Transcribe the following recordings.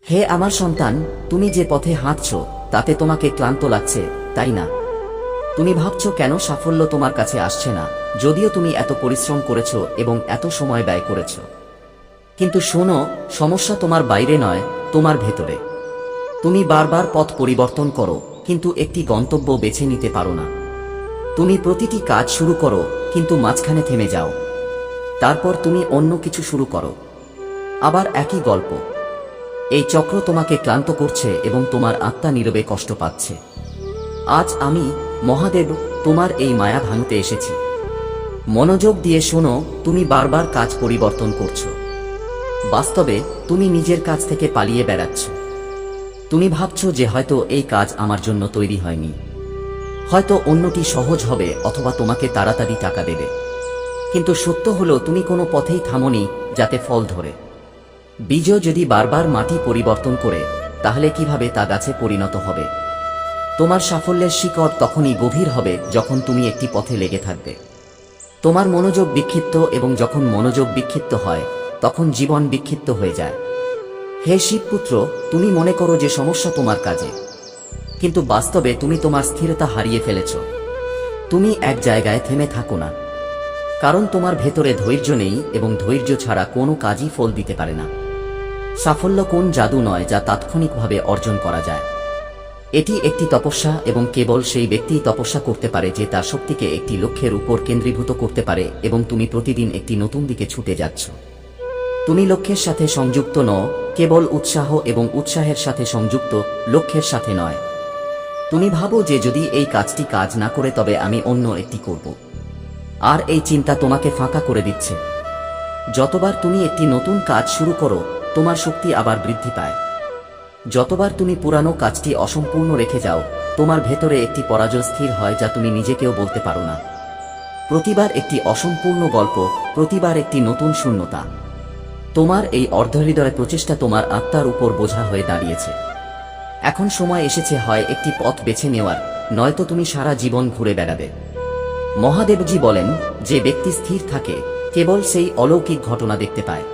হে আমার সন্তান, তুমি যে পথে হাঁটছ তাতে তোমাকে ক্লান্ত লাগছে, তাই না? তুমি ভাবছো কেন সাফল্য তোমার কাছে আসছে না, যদিও তুমি এত পরিশ্রম করেছ এবং এত সময় ব্যয় করেছ। কিন্তু শোনো, সমস্যা তোমার বাইরে নয়, তোমার ভেতরে। তুমি বারবার পথ পরিবর্তন করো, কিন্তু একটি গন্তব্য বেছে নিতে পারো না। তুমি প্রতিটি কাজ শুরু করো, কিন্তু মাঝখানে থেমে যাও। তারপর তুমি অন্য কিছু শুরু করো, আবার একই গল্প। এই চক্র তোমাকে ক্লান্ত করছে এবং তোমার আত্মা নীরবে কষ্ট পাচ্ছে। আজ আমি, মহাদেব, তোমার এই মায়া ভাঙতে এসেছি। মনোযোগ দিয়ে শোনো, তুমি বারবার কাজ পরিবর্তন করছো। বাস্তবে তুমি নিজের কাজ থেকে পালিয়ে বেড়াচ্ছ। তুমি ভাবছো যে হয়তো এই কাজ আমার জন্য তৈরি হয়নি, হয়তো অন্যটি সহজ হবে অথবা তোমাকে তাড়াতাড়ি টাকা দেবে। কিন্তু সত্য হলো তুমি কোনো পথেই থামোনি যাতে ফল ধরে। বীজ যদি বারবার মাটি পরিবর্তন করে, তাহলে কিভাবে তা গাছে পরিণত হবে? তোমার সাফল্যের শিকড় তখনই গভীর হবে যখন তুমি একটি পথে লেগে থাকবে। তোমার মনোযোগ বিক্ষিপ্ত, এবং যখন মনোযোগ বিক্ষিপ্ত হয় তখন জীবন বিক্ষিপ্ত হয়ে যায়। হে শিবপুত্র, তুমি মনে করো যে সমস্যা তোমার কাজে, কিন্তু বাস্তবে তুমি তোমার স্থিরতা হারিয়ে ফেলেছ। তুমি এক জায়গায় থেমে থাকো না, কারণ তোমার ভেতরে ধৈর্য নেই, এবং ধৈর্য ছাড়া কোনো কাজই ফল দিতে পারে না। সাফল্য কোন জাদু নয় যা তাৎক্ষণিকভাবে অর্জন করা যায়। এটি একটি তপস্যা, এবং কেবল সেই ব্যক্তিই তপস্যা করতে পারে যে তার শক্তিকে একটি লক্ষ্যের উপর কেন্দ্রীভূত করতে পারে। এবং তুমি প্রতিদিন একটি নতুন দিকে ছুটে যাচ্ছ। তুমি লক্ষ্যের সাথে সংযুক্ত নও, কেবল উৎসাহ, এবং উৎসাহের সাথে সংযুক্ত, লক্ষ্যের সাথে নয়। তুমি ভাবো যে যদি এই কাজটি কাজ না করে তবে আমি অন্য একটি করব। আর এই চিন্তা তোমাকে ফাঁকা করে দিচ্ছে। যতবার তুমি একটি নতুন কাজ শুরু করো, তোমার শক্তি আবার বৃদ্ধি পায়। যতবার তুমি পুরানো কাজটি অসম্পূর্ণ রেখে যাও, তোমার ভেতরে একটি পরাজয় স্থির হয় যা তুমি নিজেকেও বলতে পারো না। প্রতিবার একটি অসম্পূর্ণ গল্প, প্রতিবার একটি নতুন শূন্যতা। তোমার এই অর্ধহৃদয় প্রচেষ্টা তোমার আত্মার উপর বোঝা হয়ে দাঁড়িয়েছে। এখন সময় এসেছে হয় একটি পথ বেছে নেওয়ার, নয়তো তুমি সারা জীবন ঘুরে বেড়াবে। মহাদেবজি বলেন, যে ব্যক্তি স্থির থাকে কেবল সেই অলৌকিক ঘটনা দেখতে পায়।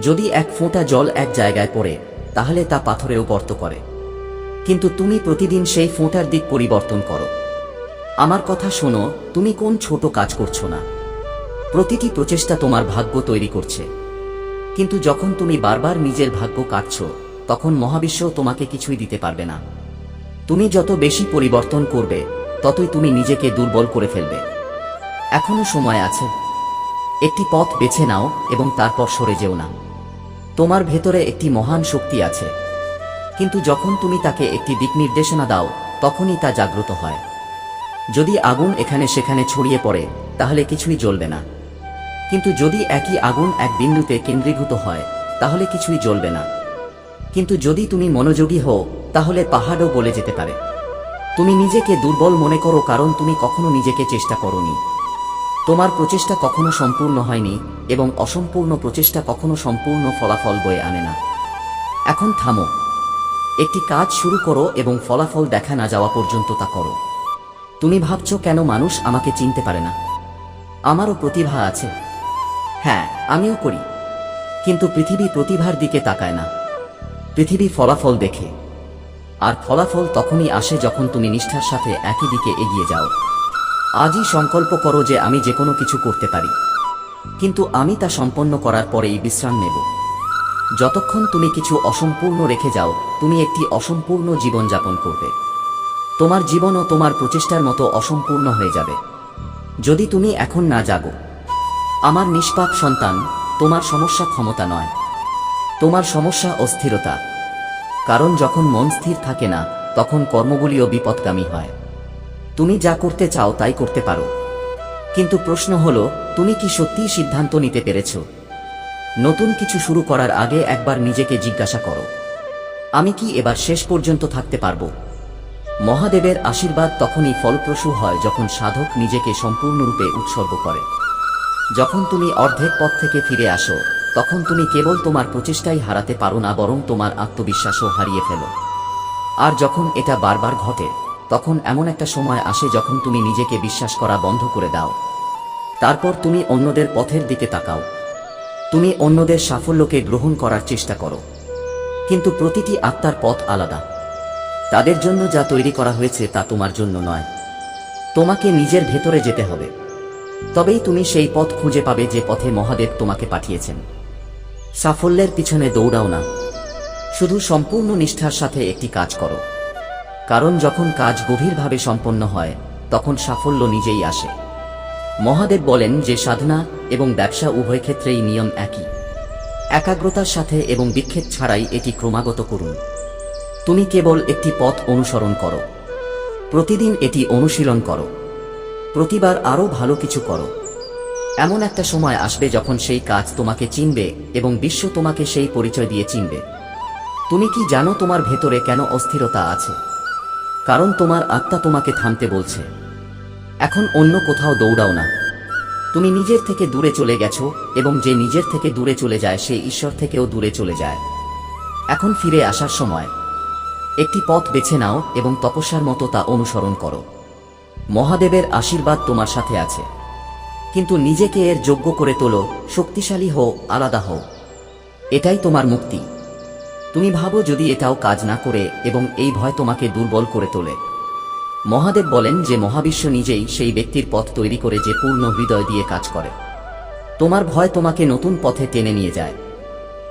যদি এক ফোঁটা জল এক জায়গায় পড়ে, তাহলে তা পাথরেও গর্ত করে। কিন্তু তুমি প্রতিদিন সেই ফোঁটার দিক পরিবর্তন করো। আমার কথা শোনো, তুমি কোন ছোট কাজ করছো না। প্রতিটি প্রচেষ্টা তোমার ভাগ্য তৈরি করছে। কিন্তু যখন তুমি বারবার নিজের ভাগ্য কাটছো, তখন মহাবিশ্ব তোমাকে কিছুই দিতে পারবে না। তুমি যত বেশি পরিবর্তন করবে, ততই তুমি নিজেকে দুর্বল করে ফেলবে। এখনো সময় আছে। একটি পথ বেছে নাও এবং তারপর সরে যেও না। তোমার ভেতরে একটি মহান শক্তি আছে, কিন্তু যখন তুমি তাকে একটি দিক নির্দেশনা দাও, তখনই তা জাগ্রত হয়। যদি আগুন এখানে সেখানে ছড়িয়ে পড়ে, তাহলে কিছুই জ্বলবে না। কিন্তু যদি একই আগুন এক বিন্দুতে কেন্দ্রীভূত হয়, তাহলে কিছুই জ্বলবে না। কিন্তু যদি তুমি মনোযোগী হও, তাহলে পাহাড়ও গলে যেতে পারে। তুমি নিজেকে দুর্বল মনে করো কারণ তুমি কখনো নিজেকে চেষ্টা করোনি। তোমার প্রচেষ্টা কখনো সম্পূর্ণ হয়নি, এবং অসম্পূর্ণ প্রচেষ্টা কখনো সম্পূর্ণ ফলাফল বয়ে আনে না। এখন থামো, একটি কাজ শুরু করো এবং ফলাফল দেখা না যাওয়া পর্যন্ত তা করো। তুমি ভাবছো কেন মানুষ আমাকে চিনতে পারে না? আমারও প্রতিভা আছে। হ্যাঁ, আমিও করি। কিন্তু পৃথিবী প্রতিভার দিকে তাকায় না, পৃথিবী ফলাফল দেখে। আর ফলাফল তখনই আসে যখন তুমি নিষ্ঠার সাথে একই দিকে এগিয়ে যাও। আজই সংকল্প করো যে আমি যে কোনো কিছু করতে পারি, কিন্তু আমি তা সম্পন্ন করার পরেই বিশ্রাম নেব। যতক্ষণ তুমি কিছু অসম্পূর্ণ রেখে যাও, তুমি একটি অসম্পূর্ণ জীবন যাপন করবে। তোমার জীবনও তোমার প্রচেষ্টার মতো অসম্পূর্ণ হয়ে যাবে যদি তুমি এখন না জাগো। আমার নিষ্পাপ সন্তান, তোমার সমস্যা ক্ষমতা নয়, তোমার সমস্যা অস্থিরতা। কারণ যখন মন স্থির থাকে না, তখন কর্মগুলিও বিপদগামী হয়। তুমি যা করতে চাও তাই করতে পারো, কিন্তু প্রশ্ন হলো, তুমি কি সত্যিই সিদ্ধান্ত নিতে পেরেছ? নতুন কিছু শুরু করার আগে একবার নিজেকে জিজ্ঞাসা করো, আমি কি এবার শেষ পর্যন্ত থাকতে পারবো? মহাদেবের আশীর্বাদ তখনই ফলপ্রসূ হয় যখন সাধক নিজেকে সম্পূর্ণরূপে উৎসর্গ করে। যখন তুমি অর্ধেক পথ থেকে ফিরে আসো, তখন তুমি কেবল তোমার প্রচেষ্টাই হারাতে পারো না, বরং তোমার আত্মবিশ্বাসও হারিয়ে ফেলো। আর যখন এটা বারবার ঘটে, তখন এমন একটা সময় আসে যখন তুমি নিজেকে বিশ্বাস করা বন্ধ করে দাও। তারপর তুমি অন্যদের পথের দিকে তাকাও। তুমি অন্যদের সাফল্যকে গ্রহণ করার চেষ্টা করো। কিন্তু প্রতিটি আত্মার পথ আলাদা। তাদের জন্য যা তৈরি করা হয়েছে তা তোমার জন্য নয়। তোমাকে নিজের ভেতরে যেতে হবে, তবেই তুমি সেই পথ খুঁজে পাবে যে পথে মহাদেব তোমাকে পাঠিয়েছেন। সাফল্যের পিছনে দৌড়াও না, শুধু সম্পূর্ণ নিষ্ঠার সাথে একটি কাজ করো। কারণ যখন কাজ গভীরভাবে সম্পন্ন হয় তখন সাফল্য নিজেই আসে। মহাদেব বলেন যে সাধনা এবং ব্যবসা উভয় ক্ষেত্রেই নিয়ম একই। একাগ্রতার সাথে এবং বিক্ষেপ ছাড়াই এটি ক্রমাগত করুন। তুমি কেবল একটি পথ অনুসরণ করো, প্রতিদিন এটি অনুশীলন করো, প্রতিবার আরও ভালো কিছু করো। এমন একটা সময় আসবে যখন সেই কাজ তোমাকে চিনবে এবং বিশ্ব তোমাকে সেই পরিচয় দিয়ে চিনবে। তুমি কি জানো তোমার ভেতরে কেন অস্থিরতা আছে? কারণ তোমার আত্মা তোমাকে থামতে বলছে। এখন অন্য কোথাও দৌড়াও না। তুমি নিজের থেকে দূরে চলে গেছো এবং যে নিজের থেকে দূরে চলে যায় সে ঈশ্বর থেকেও দূরে চলে যায়। এখন ফিরে আসার সময়। একটি পথ বেছে নাও এবং তপস্যার মতো তা অনুসরণ করো। মহাদেবের আশীর্বাদ তোমার সাথে আছে, কিন্তু নিজেকে এর যোগ্য করে তোলো, শক্তিশালী হও, আলাদা হও। এটাই তোমার মুক্তি। তুমি ভাবো যদি এটাও কাজ না করে এবং এই ভয় তোমাকে দুর্বল করে তোলে। মহাদেব বলেন যে মহাবিশ্ব নিজেই সেই ব্যক্তির পথ তৈরি করে যে পূর্ণ হৃদয় দিয়ে কাজ করে। তোমার ভয় তোমাকে নতুন পথে টেনে নিয়ে যায়,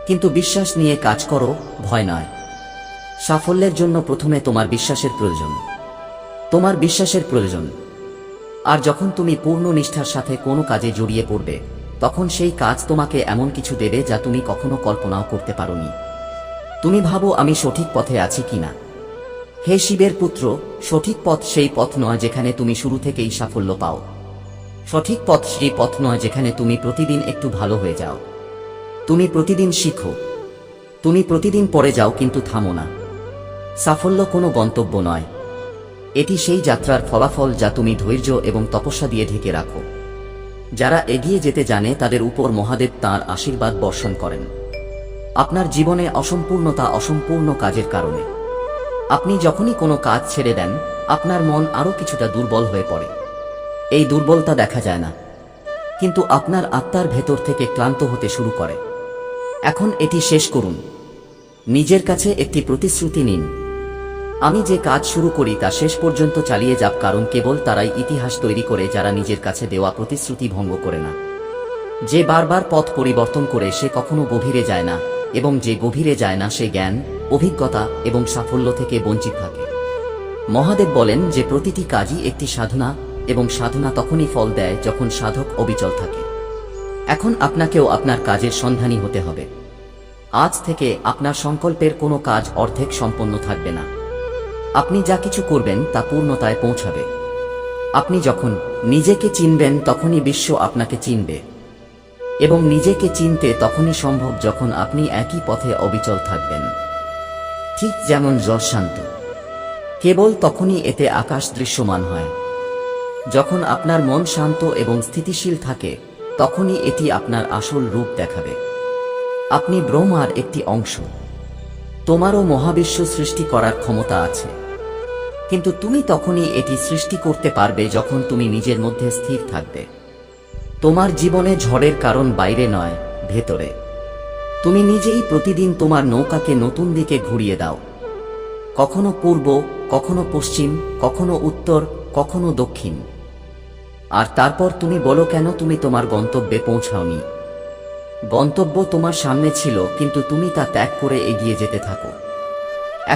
কিন্তু বিশ্বাস নিয়ে কাজ করো, ভয় নয়। সাফল্যের জন্য প্রথমে তোমার বিশ্বাসের প্রয়োজন। তোমার বিশ্বাসের প্রয়োজন। আর যখন তুমি পূর্ণ নিষ্ঠার সাথে কোনো কাজে জড়িয়ে পড়বে তখন সেই কাজ তোমাকে এমন কিছু দেবে যা তুমি কখনো কল্পনাও করতে পারোনি। তুমি ভাবো আমি সঠিক পথে আছি কিনা। হে শিবের পুত্র, সঠিক পথ সেই পথ নয় যেখানে তুমি শুরু থেকেই সাফল্য পাও। সঠিক পথ সেই পথ নয় যেখানে তুমি প্রতিদিন একটু ভালো হয়ে যাও। তুমি প্রতিদিন শিখো, তুমি প্রতিদিন পড়ে যাও, কিন্তু থামো না। সাফল্য কোনো গন্তব্য নয়, এটি সেই যাত্রার ফলাফল যা তুমি ধৈর্য এবং তপস্যা দিয়ে ঢেকে রাখো। যারা এগিয়ে যেতে জানে তাদের উপর মহাদেব তাঁর আশীর্বাদ বর্ষণ করেন। আপনার জীবনে অসম্পূর্ণতা অসম্পূর্ণ কাজের কারণে। আপনি যখনই কোনো কাজ ছেড়ে দেন আপনার মন আরও কিছুটা দুর্বল হয়ে পড়ে। এই দুর্বলতা দেখা যায় না, কিন্তু আপনার আত্মার ভেতর থেকে ক্লান্ত হতে শুরু করে। এখন এটি শেষ করুন। নিজের কাছে একটি প্রতিশ্রুতি নিন, আমি যে কাজ শুরু করি তা শেষ পর্যন্ত চালিয়ে যাব, কারণ কেবল তারাই ইতিহাস তৈরি করে যারা নিজের কাছে দেওয়া প্রতিশ্রুতি ভঙ্গ করে না। যে বারবার পথ পরিবর্তন করে সে কখনো গভীরে যায় না, এবং যে গভীরে যায় না সে জ্ঞান, অভিজ্ঞতা এবং সাফল্য থেকে বঞ্চিত থাকে। মহাদেব বলেন যে প্রতিটি কাজই একটি সাধনা, এবং সাধনা তখনই ফল দেয় যখন সাধক অবিচল থাকে। এখন আপনাকেও আপনার কাজের সন্ধানী হতে হবে। আজ থেকে আপনার সংকল্পের কোনো কাজ অর্ধেক সম্পন্ন থাকবে না। আপনি যা কিছু করবেন তা পূর্ণতায় পৌঁছাবে। আপনি যখন নিজেকে চিনবেন তখনই বিশ্ব আপনাকে চিনবে, এবং নিজেকে চিনতে তখনই সম্ভব যখন আপনি একই পথে অবিচল থাকবেন। ঠিক যেমন জল শান্ত, কেবল তখনই এতে আকাশ দৃশ্যমান হয়। যখন আপনার মন শান্ত এবং স্থিতিশীল থাকে তখনই এটি আপনার আসল রূপ দেখাবে। আপনি ব্রহ্মার একটি অংশ। তোমারও মহাবিশ্ব সৃষ্টি করার ক্ষমতা আছে, কিন্তু তুমি তখনই এটি সৃষ্টি করতে পারবে যখন তুমি নিজের মধ্যে স্থির থাকবে। তোমার জীবনে ঝড়ের কারণ বাইরে নয়, ভেতরে। তুমি নিজেই প্রতিদিন তোমার নৌকাকে নতুন দিকে ঘুরিয়ে দাও, কখনো পূর্ব, কখনো পশ্চিম, কখনো উত্তর, কখনো দক্ষিণ। আর তারপর তুমি বলো কেন তুমি তোমার গন্তব্যে পৌঁছাওনি। গন্তব্য তোমার সামনে ছিল, কিন্তু তুমি তা ত্যাগ করে এগিয়ে যেতে থাকো।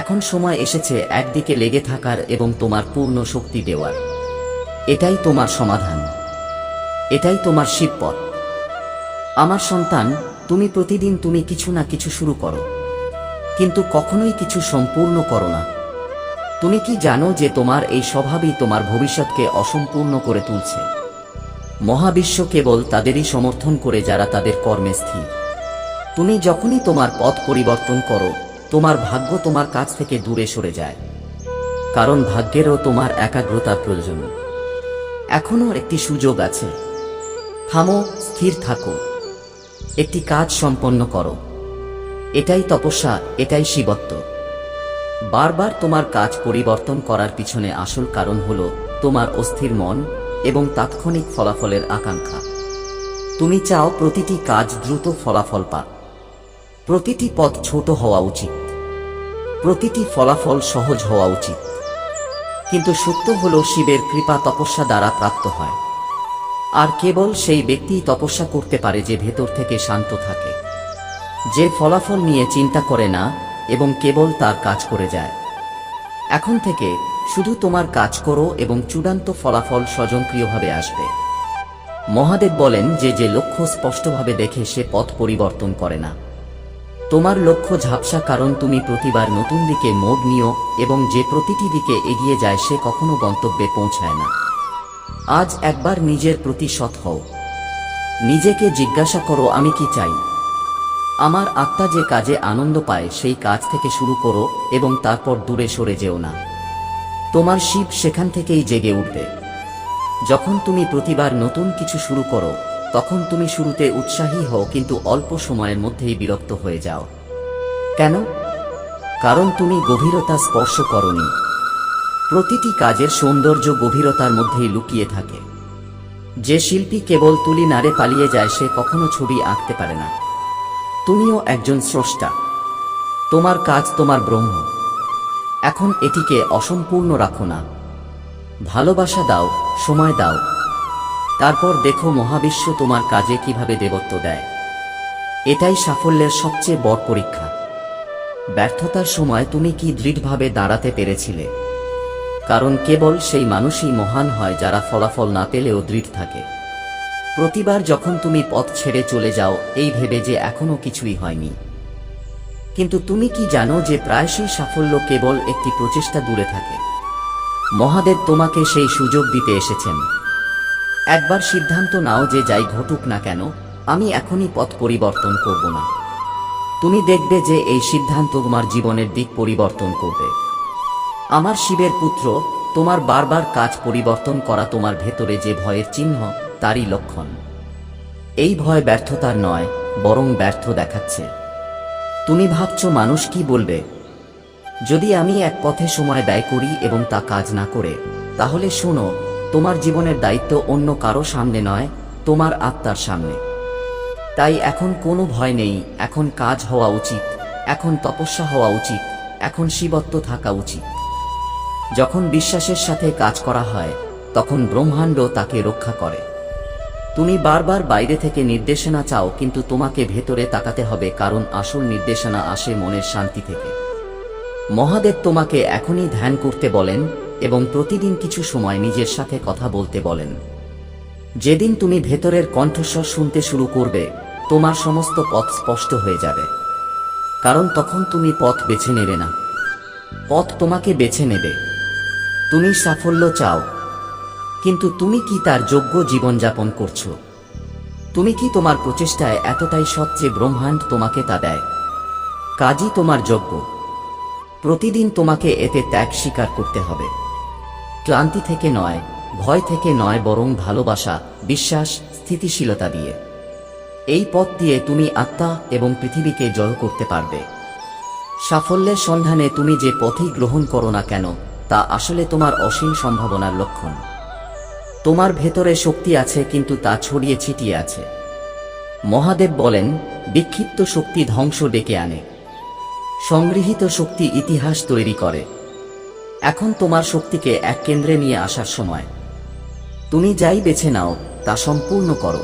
এখন সময় এসেছে একদিকে লেগে থাকার এবং তোমার পূর্ণ শক্তি দেওয়ার। এটাই তোমার সমাধান, এটাই তোমার শিবপথ। আমার সন্তান, তুমি প্রতিদিন তুমি কিছু না কিছু শুরু করো, কিন্তু কখনোই কিছু সম্পূর্ণ করো না। তুমি কি জানো যে তোমার এই স্বভাবই তোমার ভবিষ্যৎকে অসম্পূর্ণ করে তুলছে? মহাবিশ্ব কেবল তাদেরই সমর্থন করে যারা তাদের কর্মে স্থির। তুমি যখনই তোমার পথ পরিবর্তন করো তোমার ভাগ্য তোমার কাছ থেকে দূরে সরে যায়, কারণ ভাগ্যেরও তোমার একাগ্রতার প্রয়োজন। এখনো একটি সুযোগ আছে। থামো, স্থির থাকো, একটি কাজ সম্পন্ন করো। এটাই তপস্যা, এটাই শিবত্ব। বারবার তোমার কাজ পরিবর্তন করার পিছনে আসল কারণ হলো তোমার অস্থির মন এবং তাৎক্ষণিক ফলাফলের আকাঙ্ক্ষা। তুমি চাও প্রতিটি কাজ দ্রুত ফলাফল পাক, প্রতিটি পথ ছোট হওয়া উচিত। প্রতিটি ফলাফল সহজ হওয়া উচিত, কিন্তু সত্য হলো শিবের কৃপা তপস্যা দ্বারা প্রাপ্ত হয়। আর কেবল সেই ব্যক্তিই তপস্যা করতে পারে যে ভেতর থেকে শান্ত থাকে, যে ফলাফল নিয়ে চিন্তা করে না এবং কেবল তার কাজ করে যায়। এখন থেকে শুধু তোমার কাজ করো এবং চূড়ান্ত ফলাফল স্বয়ংক্রিয়ভাবে আসবে। মহাদেব বলেন যে যে লক্ষ্য স্পষ্টভাবে দেখে সে পথ পরিবর্তন করে না। তোমার লক্ষ্য ঝাপসা কারণ তুমি প্রতিবার নতুন দিকে মোড় নিও এবং যে প্রতিটি দিকে এগিয়ে যায় সে কখনো গন্তব্যে পৌঁছায় না। আজ একবার নিজের প্রতি সৎ হও। নিজেকে জিজ্ঞাসা করো, আমি কি চাই? আমার আত্মা যে কাজে আনন্দ পায় সেই কাজ থেকে শুরু করো এবং তারপর দূরে সরে যেও না। তোমার শিব সেখান থেকেই জেগে উঠবে। যখন তুমি প্রতিবার নতুন কিছু শুরু করো তখন তুমি শুরুতে উৎসাহী হও কিন্তু অল্প সময়ের মধ্যেই বিরক্ত হয়ে যাও। কেন? কারণ তুমি গভীরতা স্পর্শ করনি। প্রতিটি কাজের সৌন্দর্য গভীরতার মধ্যেই লুকিয়ে থাকে। যে শিল্পী কেবল তুলি নাড়ে পালিয়ে যায় সে কখনো ছবি আঁকতে পারে না। তুমিও একজন স্রষ্টা। তোমার কাজ তোমার ব্রহ্ম। এখন এটিকে অসম্পূর্ণ রাখো না। ভালোবাসা দাও, সময় দাও। তারপর দেখো মহাবিশ্ব তোমার কাজে কিভাবে দেবত্ব দেয়। এটাই সাফল্যের সবচেয়ে বড় পরীক্ষা। ব্যর্থতার সময় তুমি কি দৃঢ়ভাবে দাঁড়াতে পেরেছিলে? কারণ কেবল সেই মানুষই মহান হয় যারা ফলাফল না পেলেও দৃঢ় থাকে। প্রতিবার যখন তুমি পথ ছেড়ে চলে যাও এই ভেবে যে এখনো কিছুই হয়নি, কিন্তু তুমি কি জানো যে প্রায়শই সাফল্য কেবল একটি প্রচেষ্টা দূরে থাকে। মহাদেব তোমাকে সেই সুযোগ দিতে এসেছেন। একবার সিদ্ধান্ত নাও যে যাই ঘটুক না কেন আমি এখনই পথ পরিবর্তন করব না। তুমি দেখবে যে এই সিদ্ধান্ত তোমার জীবনের দিক পরিবর্তন করবে। আমার শিবের পুত্র, তোমার বারবার কাজ পরিবর্তন করা তোমার ভেতরে যে ভয়ের চিহ্ন তারই লক্ষণ। এই ভয় ব্যর্থতার নয়, বরং ব্যর্থ দেখাচ্ছে। তুমি ভাবছো মানুষ কি বলবে যদি আমি এক পথে সময় ব্যয় করি এবং তা কাজ না করে? তাহলে শোনো, তোমার জীবনের দায়িত্ব অন্য কারো সামনে নয়, তোমার আত্মার সামনে। তাই এখন কোনো ভয় নেই। এখন কাজ হওয়া উচিত, এখন তপস্যা হওয়া উচিত, এখন শিবত্ব থাকা উচিত। যখন বিশ্বাসের সাথে কাজ করা হয় তখন ব্রহ্মাণ্ড তাকে রক্ষা করে। তুমি বারবার বাইরে থেকে নির্দেশনা চাও কিন্তু তোমাকে ভেতরে তাকাতে হবে, কারণ আসল নির্দেশনা আসে মনের শান্তি থেকে। মহাদেব তোমাকে এখনই ধ্যান করতে বলেন এবং প্রতিদিন কিছু সময় নিজের সাথে কথা বলতে বলেন। যেদিন তুমি ভেতরের কণ্ঠস্বর শুনতে শুরু করবে তোমার সমস্ত পথ স্পষ্ট হয়ে যাবে। কারণ তখন তুমি পথ বেছে নেবে না, পথ তোমাকে বেছে নেবে। তুমি সাফল্য চাও, কিন্তু তুমি কি তার যোগ্য জীবনযাপন করছো? তুমি কি তোমার প্রচেষ্টায় এতটাই সৎ যে ব্রহ্মাণ্ড তোমাকে তা দেয়? কাজই তোমার যোগ্য। প্রতিদিন তোমাকে এতে ত্যাগ স্বীকার করতে হবে। ক্লান্তি থেকে নয়, ভয় থেকে নয়, বরং ভালোবাসা, বিশ্বাস, স্থিতিশীলতা দিয়ে। এই পথ দিয়ে তুমি আত্মা এবং পৃথিবীকে জয় করতে পারবে। সাফল্যের সন্ধানে তুমি যে পথই গ্রহণ করো না কেন তা আসলে তোমার অসীম সম্ভাবনার লক্ষণ। তোমার ভেতরে শক্তি আছে কিন্তু তা ছড়িয়ে ছিটিয়ে আছে। মহাদেব বলেন, বিক্ষিপ্ত শক্তি ধ্বংস ডেকে আনে, সংগৃহীত শক্তি ইতিহাস তৈরি করে। এখন তোমার শক্তিকে এক কেন্দ্রে নিয়ে আসার সময়। তুমি যাই বেছে নাও তা সম্পূর্ণ করো,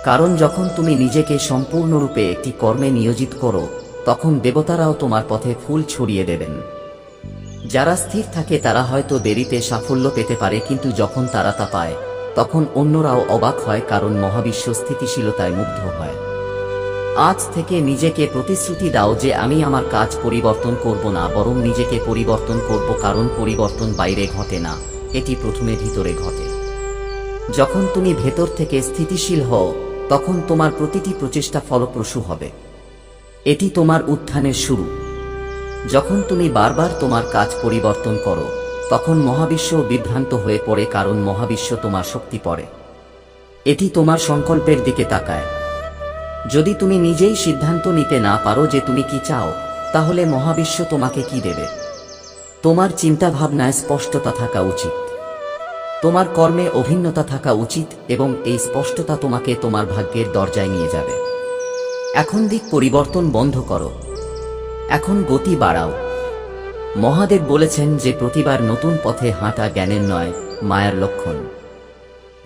কারণ যখন তুমি নিজেকে সম্পূর্ণরূপে একটি কর্মে নিয়োজিত করো তখন দেবতারাও তোমার পথে ফুল ছড়িয়ে দেবেন। যারা স্থির থাকে তারা হয়তো দেরিতে সাফল্য পেতে পারে, কিন্তু যখন তারা তা পায় তখন অন্যরাও অবাক হয়, কারণ মহাবিশ্ব স্থিতিশীলতায় মুগ্ধ হয়। আজ থেকে নিজেকে প্রতিশ্রুতি দাও যে আমি আমার কাজ পরিবর্তন করব না, বরং নিজেকে পরিবর্তন করব, কারণ পরিবর্তন বাইরে ঘটে না, এটি প্রথমে ভিতরে ঘটে। যখন তুমি ভেতর থেকে স্থিতিশীল হও তখন তোমার প্রতিটি প্রচেষ্টা ফলপ্রসূ হবে। এটি তোমার উত্থানের শুরু। যখন তুমি বারবার তোমার কাজ পরিবর্তন করো তখন মহাবিশ্ব বিভ্রান্ত হয়ে পড়ে, কারণ মহাবিশ্ব তোমার শক্তি পড়ে। এটি তোমার সংকল্পের দিকে তাকায়। যদি তুমি নিজেই সিদ্ধান্ত নিতে না পারো যে তুমি কি চাও, তাহলে মহাবিশ্ব তোমাকে কি দেবে? তোমার চিন্তাভাবনায় স্পষ্টতা থাকা উচিত, তোমার কর্মে অভিন্নতা থাকা উচিত, এবং এই স্পষ্টতা তোমাকে তোমার ভাগ্যের দরজায় নিয়ে যাবে। এখন দিক পরিবর্তন বন্ধ করো, এখন গতি বাড়াও। মহাদেব বলেছেন যে প্রতিবার নতুন পথে হাঁটা জ্ঞানের নয়, মায়ার লক্ষণ।